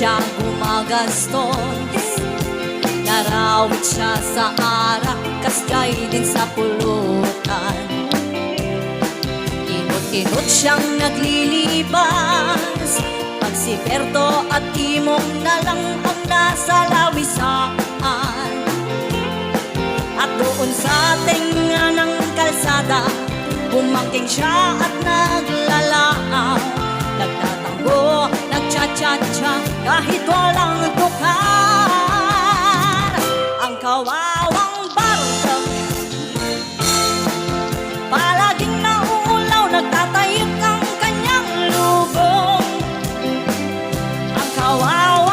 siya gumagastos. Narawit siya sa arak, kaskay din sa pulutan. Inot-inot siyang naglilibas, pag si Berto at Imong na lang ang nasa lawisaan. At doon sa tenga ng kalsada, bumangking siya at naglalaaw. Nagtatango, nagcha-cha-cha, kahit